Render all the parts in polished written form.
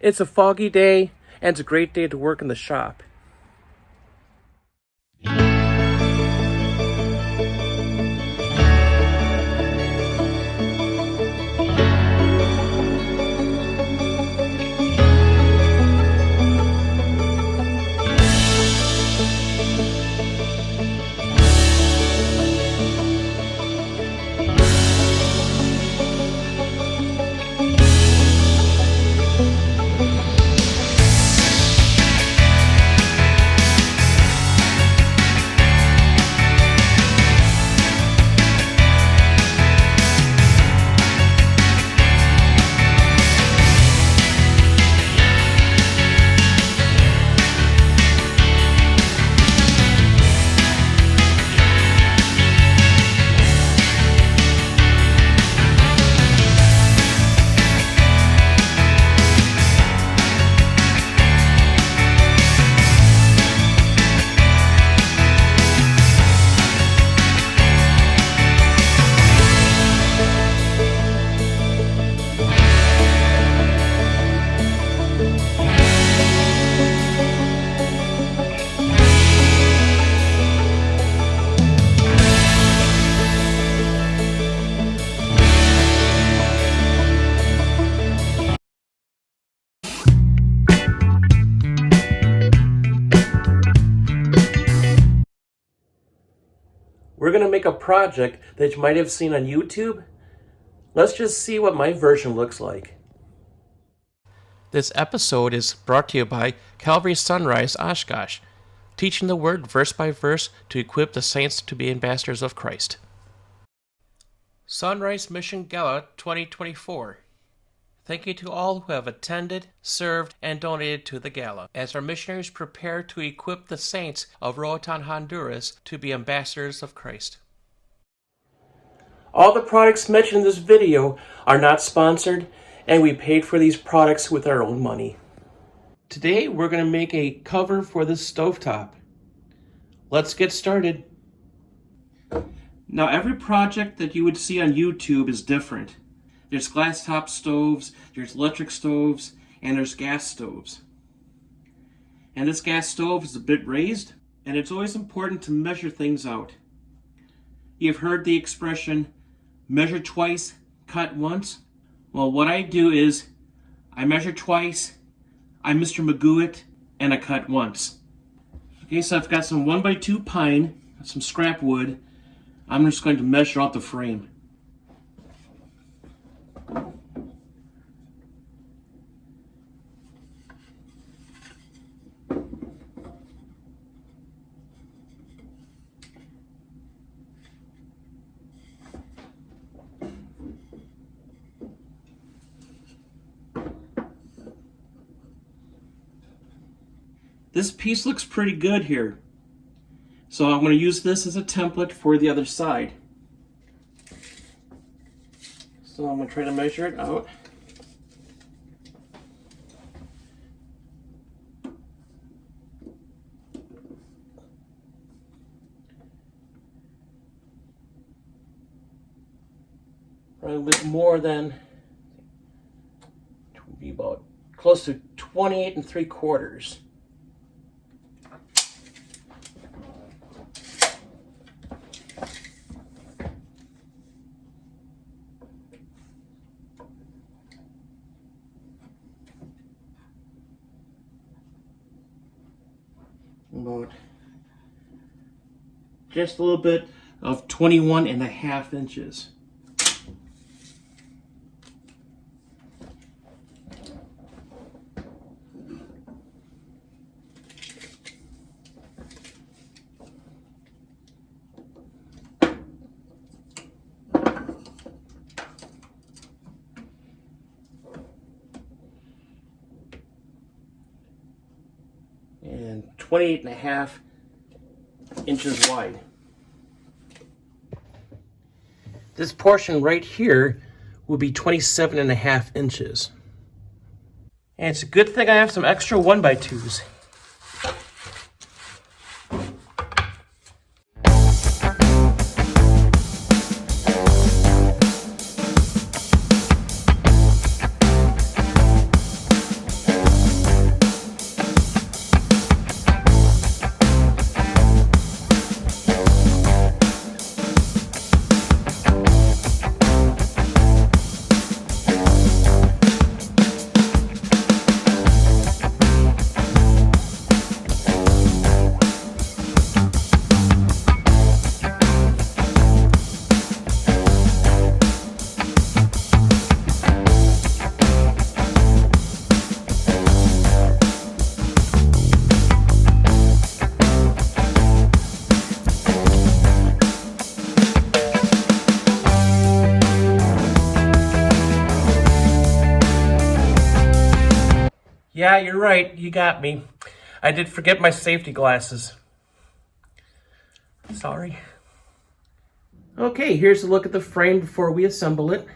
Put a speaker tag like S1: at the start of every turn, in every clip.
S1: It's a foggy day, and it's a great day to work in the shop. We're going to make a project that you might have seen on YouTube. Let's just see what my version looks like. This episode is brought to you by Calvary Sunrise Oshkosh, teaching the Word verse by verse to equip the saints to be ambassadors of Christ. Sunrise Mission Gala 2024. Thank you to all who have attended, served, and donated to the gala, as our missionaries prepare to equip the saints of Roatan, Honduras to be ambassadors of Christ. All the products mentioned in this video are not sponsored, and we paid for these products with our own money. Today we're going to make a cover for this stovetop. Let's get started. Now every project that you would see on YouTube is different. There's glass top stoves, there's electric stoves, and there's gas stoves. And this gas stove is a bit raised, and it's always important to measure things out. You've heard the expression, measure twice, cut once. Well, what I do is, I measure twice, I Mr. Magoo it, and I cut once. Okay, so I've got some 1x2 pine, some scrap wood. I'm just going to measure out the frame. This piece looks pretty good here. So I'm going to use this as a template for the other side. So I'm going to try to measure it out. Probably a bit more than, it would be about close to 28 3/4. About just a little bit of 21.5 inches. And 28.5 inches wide. This portion right here will be 27.5 inches. And it's a good thing I have some extra 1x2s. Yeah, you're right. You got me. I did forget my safety glasses. Sorry. Okay, here's a look at the frame before we assemble it.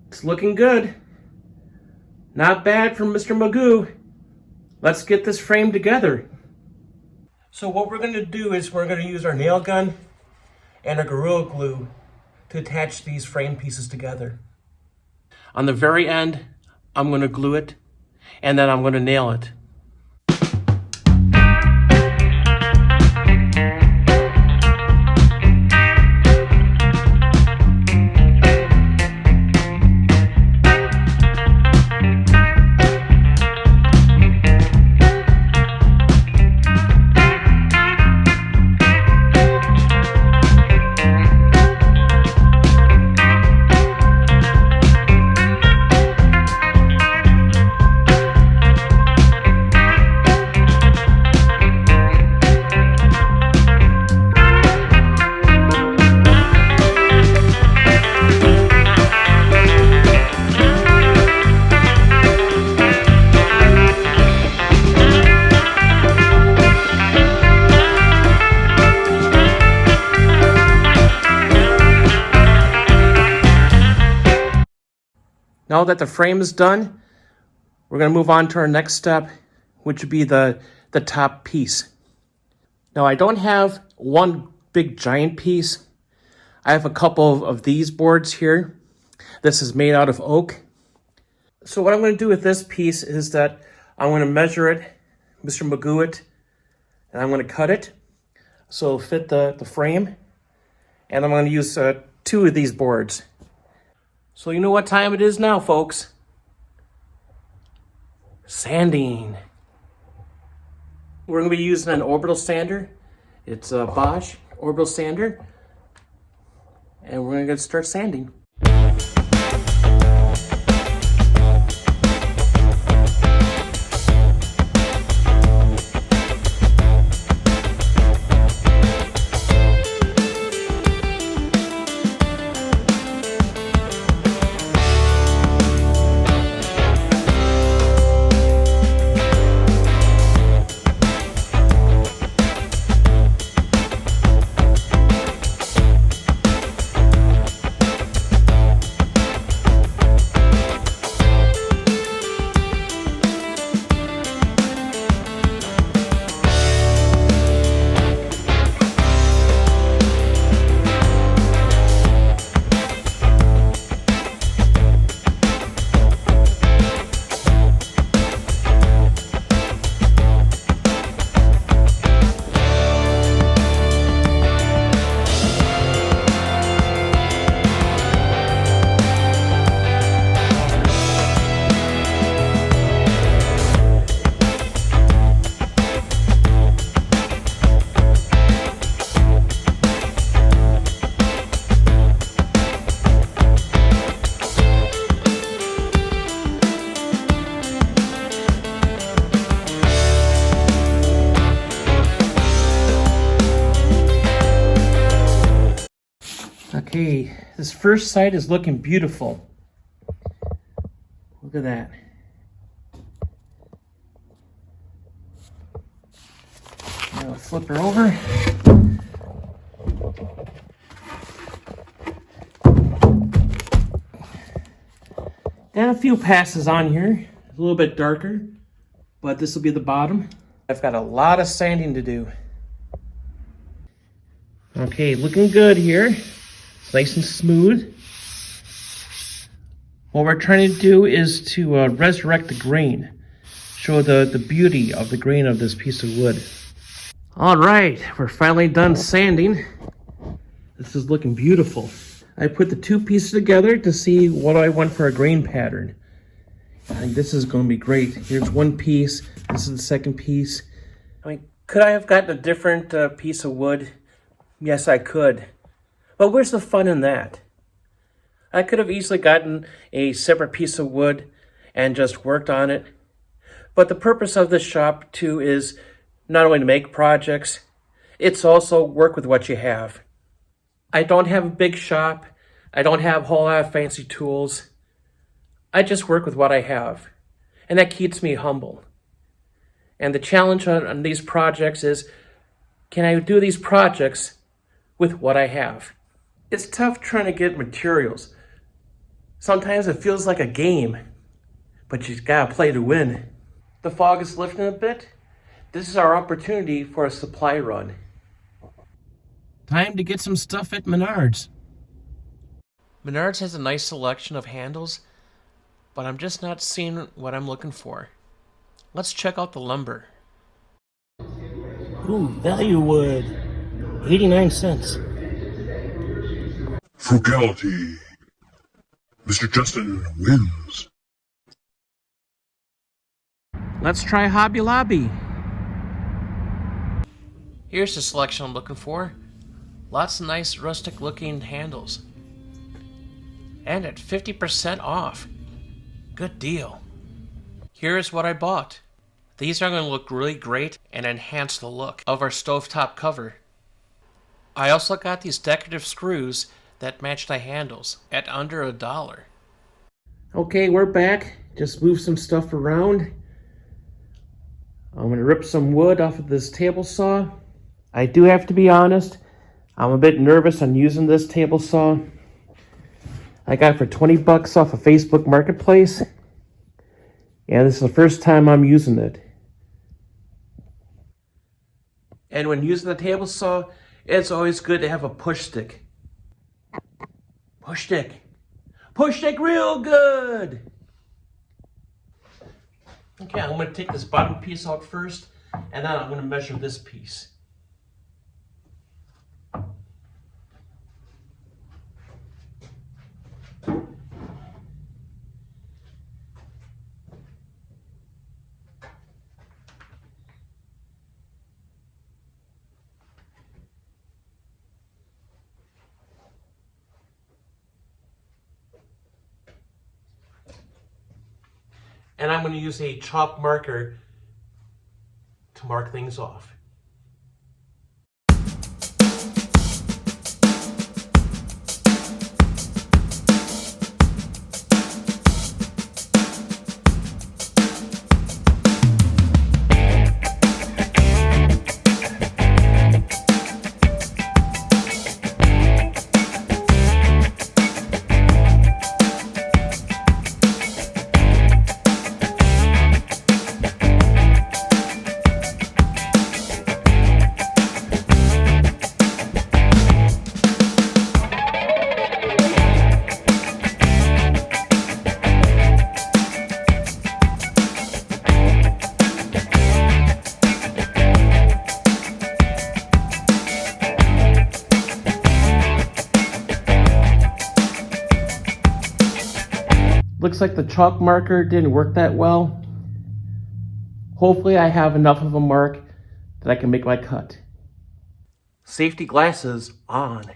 S1: It's looking good. Not bad from Mr. Magoo. Let's get this frame together. So what we're going to do is we're going to use our nail gun and a Gorilla Glue to attach these frame pieces together. On the very end, I'm going to glue it, and then I'm going to nail it. Now that the frame is done, we're going to move on to our next step, which would be the top piece. Now, I don't have one big giant piece. I have a couple of these boards here. This is made out of oak. So what I'm going to do with this piece is that I'm going to measure it, Mr. Magoo it, and I'm going to cut it so it'll fit the frame. And I'm going to use 2 of these boards. So you know what time it is now, folks. Sanding. We're going to be using an orbital sander. It's a Bosch orbital sander. And we're going to start sanding. Okay, this first side is looking beautiful. Look at that. Now flip her over. And a few passes on here, a little bit darker, but this will be the bottom. I've got a lot of sanding to do. Okay, looking good here. Nice and smooth. What we're trying to do is to resurrect the grain. Show the beauty of the grain of this piece of wood. All right, we're finally done sanding. This is looking beautiful. I put the 2 pieces together to see what I want for a grain pattern. I think this is going to be great. Here's one piece. This is the second piece. I mean, could I have gotten a different piece of wood? Yes, I could. But where's the fun in that? I could have easily gotten a separate piece of wood and just worked on it. But the purpose of this shop, too, is not only to make projects, it's also work with what you have. I don't have a big shop. I don't have a whole lot of fancy tools. I just work with what I have. and that keeps me humble. And the challenge on these projects is, can I do these projects with what I have? It's tough trying to get materials. Sometimes it feels like a game, but you gotta play to win. The fog is lifting a bit. This is our opportunity for a supply run. Time to get some stuff at Menards. Menards has a nice selection of handles, but I'm just not seeing what I'm looking for. Let's check out the lumber.
S2: Ooh, value wood. 89 cents.
S3: Frugality. Mr. Justin wins.
S1: Let's try Hobby Lobby. Here's the selection I'm looking for. Lots of nice rustic looking handles. And at 50% off. Good deal. Here's what I bought. These are going to look really great and enhance the look of our stovetop cover. I also got these decorative screws that match the handles at under $1. Okay, we're back. Just move some stuff around. I'm going to rip some wood off of this table saw. I do have to be honest, I'm a bit nervous on using this table saw. I got it for 20 bucks off of Facebook Marketplace. And this is the first time I'm using it. And when using the table saw, it's always good to have a push stick. Push stick. Push stick real good. Okay, I'm going to take this bottom piece out first, and then I'm going to measure this piece. And I'm going to use a chalk marker to mark things off. Looks like the chalk marker didn't work that well. Hopefully I have enough of a mark that I can make my cut. Safety glasses on.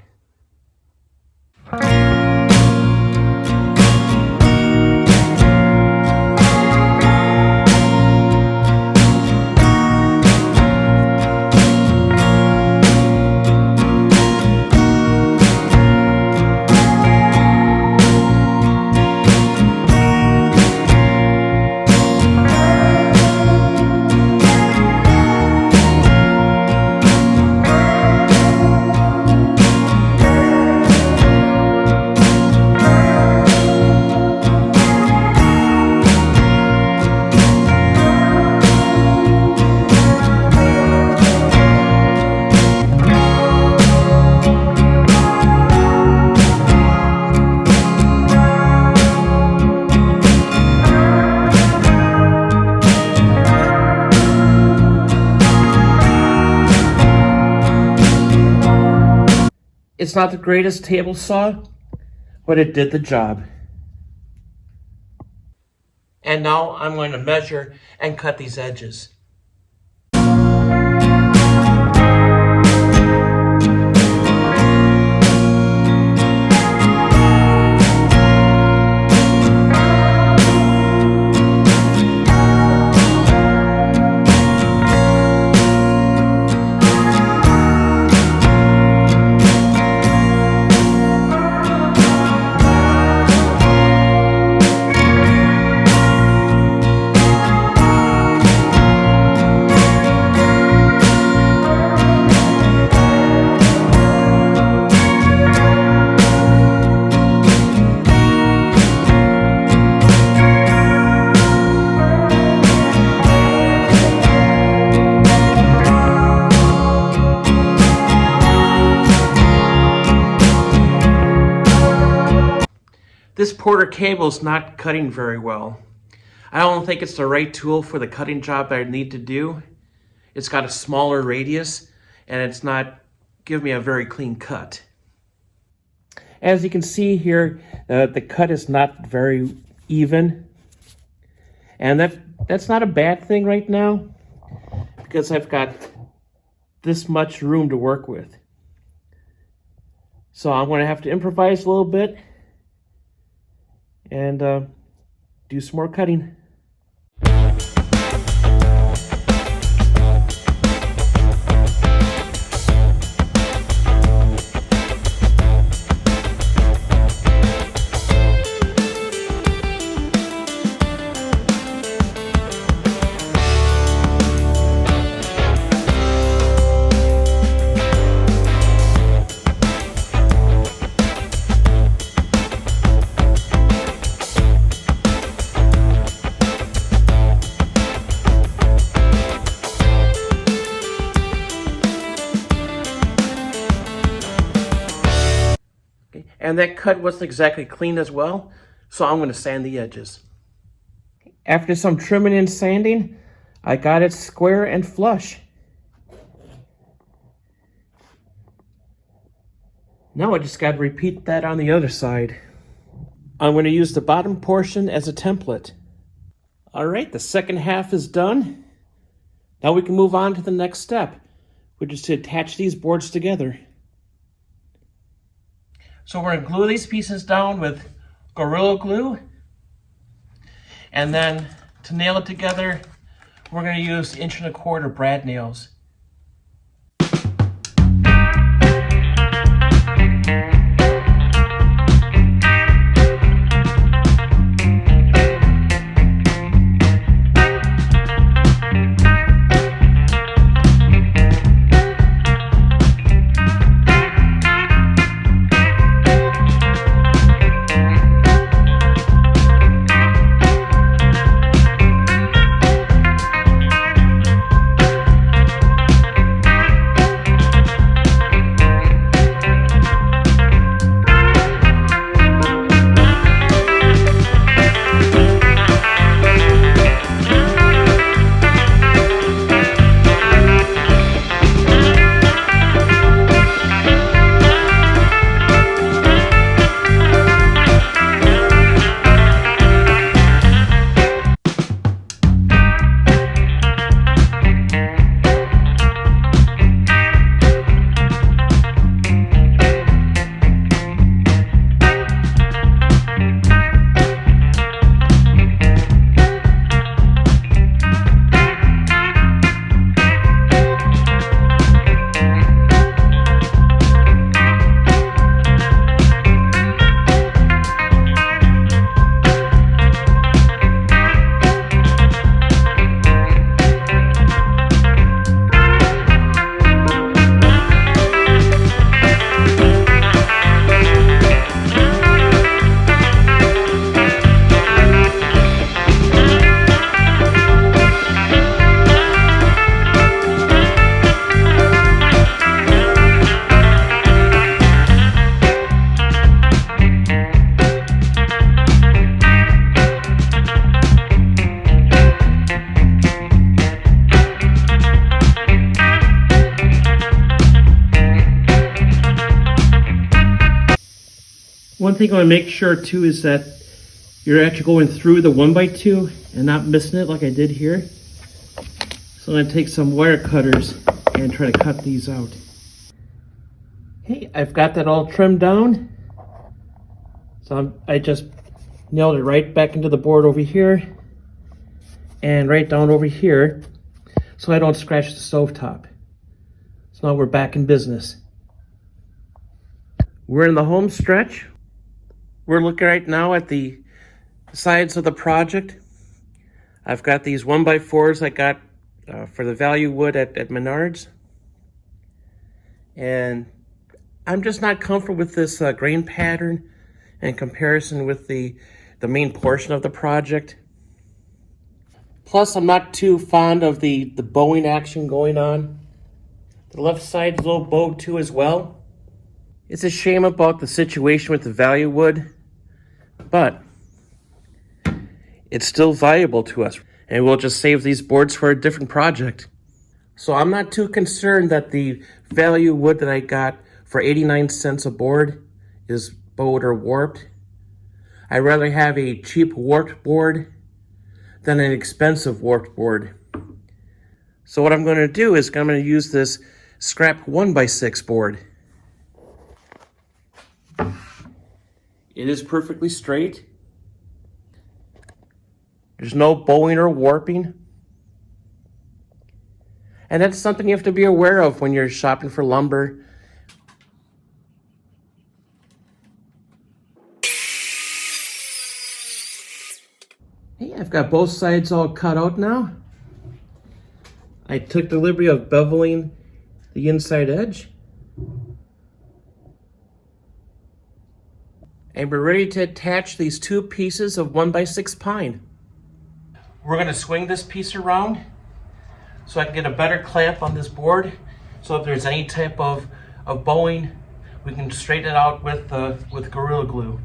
S1: It's not the greatest table saw, but it did the job. And now I'm going to measure and cut these edges. 6/4 cable is not cutting very well. I don't think it's the right tool for the cutting job that I need to do. It's got a smaller radius and it's not giving me a very clean cut. As you can see here, the cut is not very even. And that's not a bad thing right now because I've got this much room to work with. So I'm going to have to improvise a little bit and do some more cutting. And that cut wasn't exactly clean as well, so I'm going to sand the edges. After some trimming and sanding, I got it square and flush. Now I just got to repeat that on the other side. I'm going to use the bottom portion as a template. All right, the second half is done. Now we can move on to the next step, which is to attach these boards together. So we're going to glue these pieces down with Gorilla Glue. And then to nail it together, we're going to use 1.25" brad nails. One thing I want to make sure too is that you're actually going through the 1x2 and not missing it like I did here. So I'm going to take some wire cutters and try to cut these out. Hey, I've got that all trimmed down. So I just nailed it right back into the board over here and right down over here so I don't scratch the stovetop. So now we're back in business. We're in the home stretch. We're looking right now at the sides of the project. I've got these 1x4s I got for the value wood at Menards. And I'm just not comfortable with this grain pattern in comparison with the main portion of the project. Plus, I'm not too fond of the bowing action going on. The left side's a little bowed too as well. It's a shame about the situation with the value wood, but it's still valuable to us, and we'll just save these boards for a different project. So I'm not too concerned that the value wood that I got for 89 cents a board is bowed or warped. I'd rather have a cheap warped board than an expensive warped board. So what I'm going to do is I'm going to use this scrap 1x6 board. It is perfectly straight. There's no bowing or warping. And that's something you have to be aware of when you're shopping for lumber. Hey, I've got both sides all cut out now. I took the liberty of beveling the inside edge. And we're ready to attach these two pieces of 1x6 pine. We're going to swing this piece around so I can get a better clamp on this board. So if there's any type of bowing, we can straighten it out with Gorilla Glue.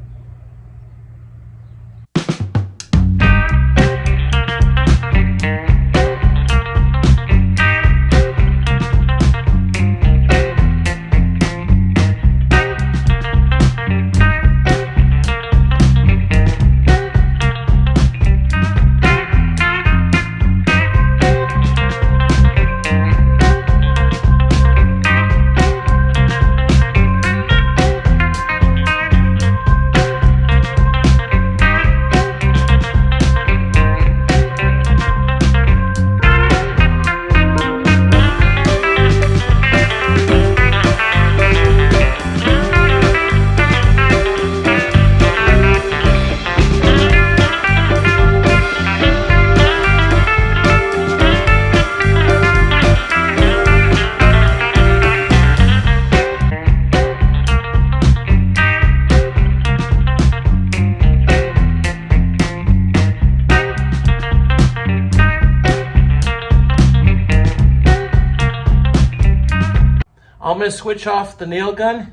S1: I'm going to switch off the nail gun.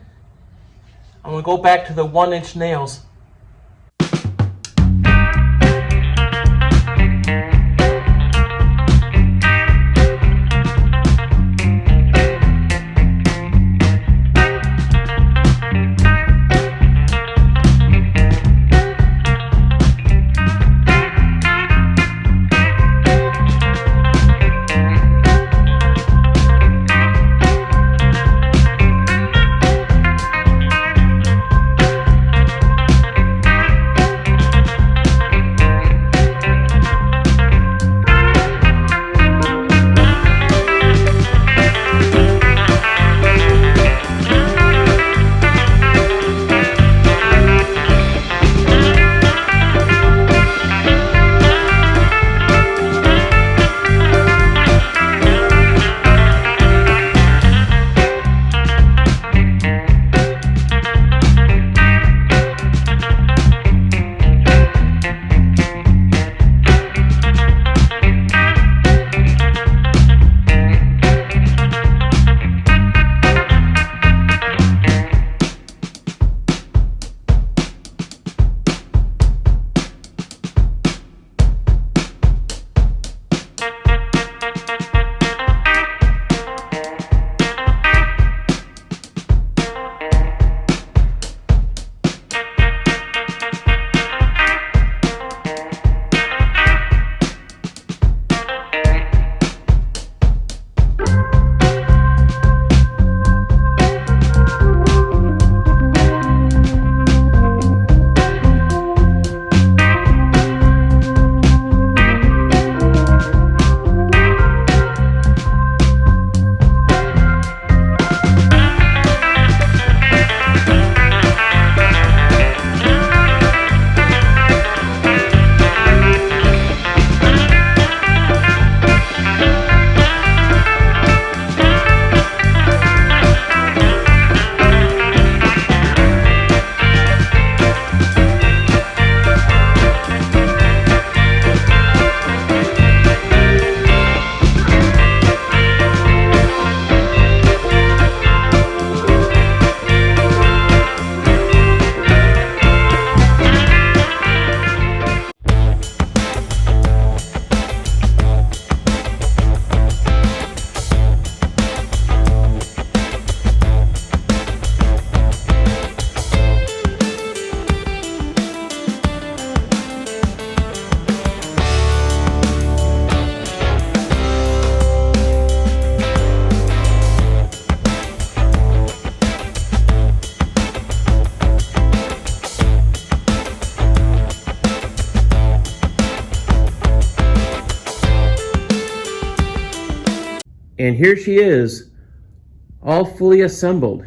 S1: I'm going to go back to the 1-inch nails. And here she is, all fully assembled.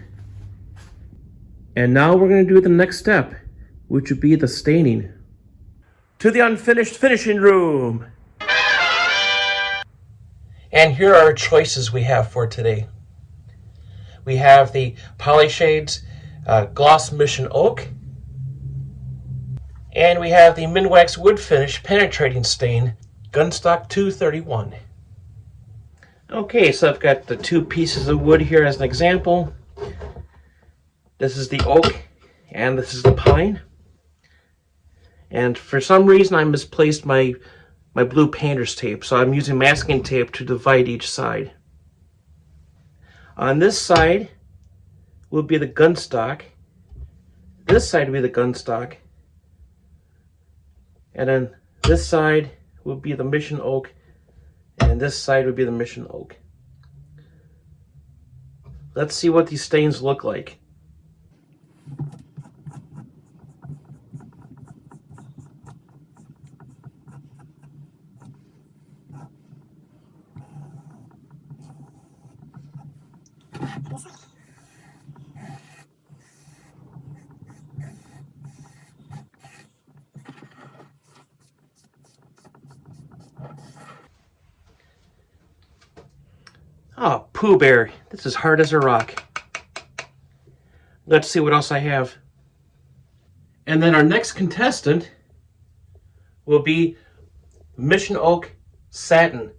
S1: And now we're going to do the next step, which would be the staining. To the unfinished finishing room. And here are our choices we have for today. We have the Polyshades Gloss Mission Oak. And we have the Minwax Wood Finish Penetrating Stain Gunstock 231. Okay, so I've got the two pieces of wood here as an example. This is the oak and this is the pine. And for some reason I misplaced my blue painter's tape, so I'm using masking tape to divide each side. On this side will be the gunstock. This side will be the gunstock. And then this side will be the Mission Oak, and this side would be the Mission Oak. Let's see what these stains look like. Oh, Pooh Bear, this is hard as a rock. Let's see what else I have. And then our next contestant will be Mission Oak Satin.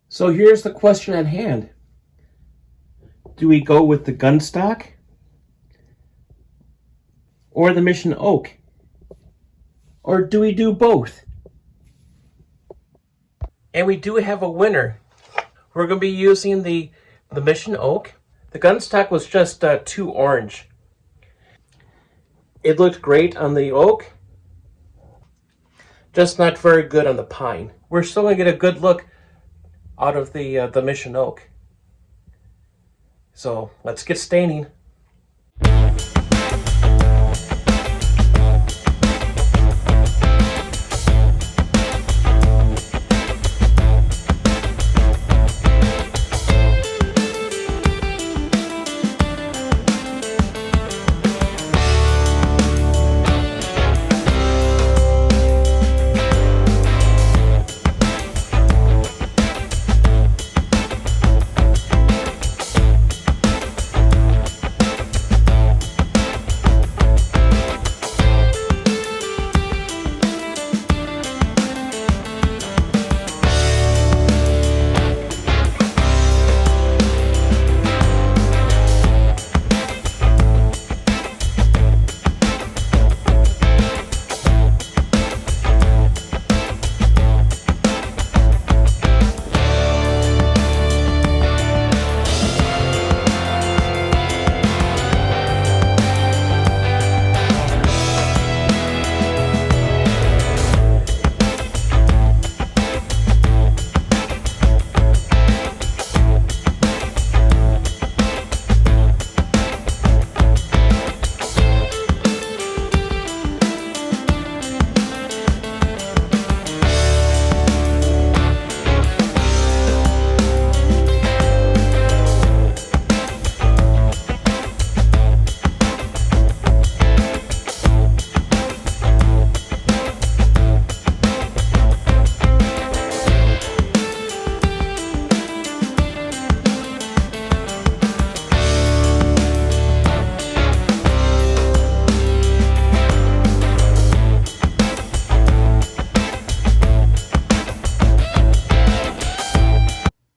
S1: So here's the question at hand. Do we go with the gunstock or the Mission Oak? Or do we do both? And we do have a winner. We're going to be using the Mission Oak. The gunstock was just too orange. It looked great on the oak, just not very good on the pine. We're still going to get a good look out of the Mission Oak. So let's get staining.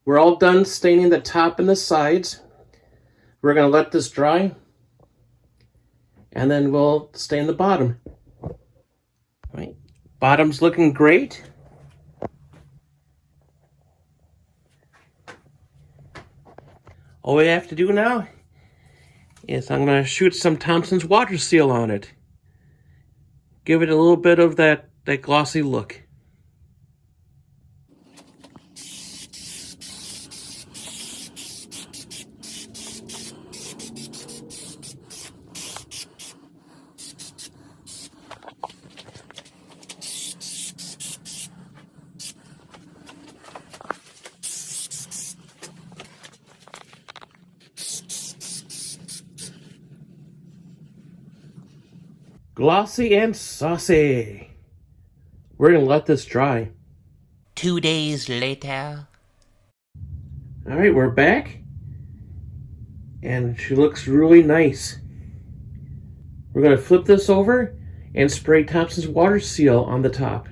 S1: We're all done staining the top and the sides. We're going to let this dry. and then we'll stain the bottom. All right, bottom's looking great. All we have to do now is I'm going to shoot some Thompson's water seal on it. Give it a little bit of that glossy look. Glossy and saucy. We're going to let this dry.
S4: 2 days later.
S1: All right, we're back. And she looks really nice. We're going to flip this over and spray Thompson's water seal on the top.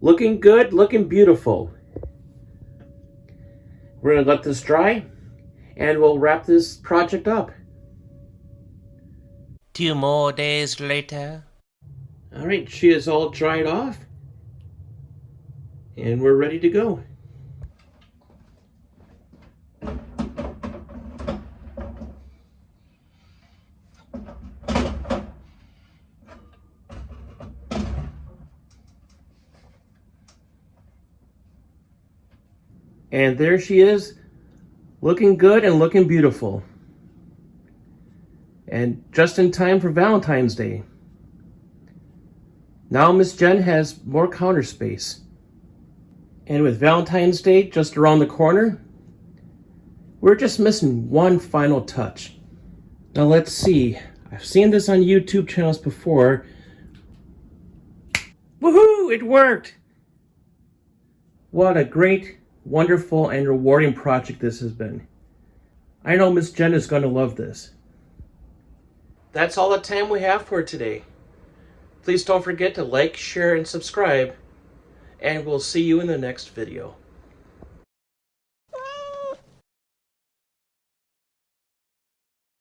S1: Looking good, looking beautiful. We're going to let this dry, and we'll wrap this project up.
S4: 2 more days later.
S1: All right, she is all dried off, and we're ready to go. And there she is, looking good and looking beautiful. And just in time for Valentine's Day. Now Miss Jen has more counter space. And with Valentine's Day just around the corner, we're just missing one final touch. Now let's see. I've seen this on YouTube channels before. Woohoo! It worked! What a great, wonderful, and rewarding project this has been. I know Miss Jen is going to love this. That's all the time we have for today. Please don't forget to like, share, and subscribe, and we'll see you in the next video.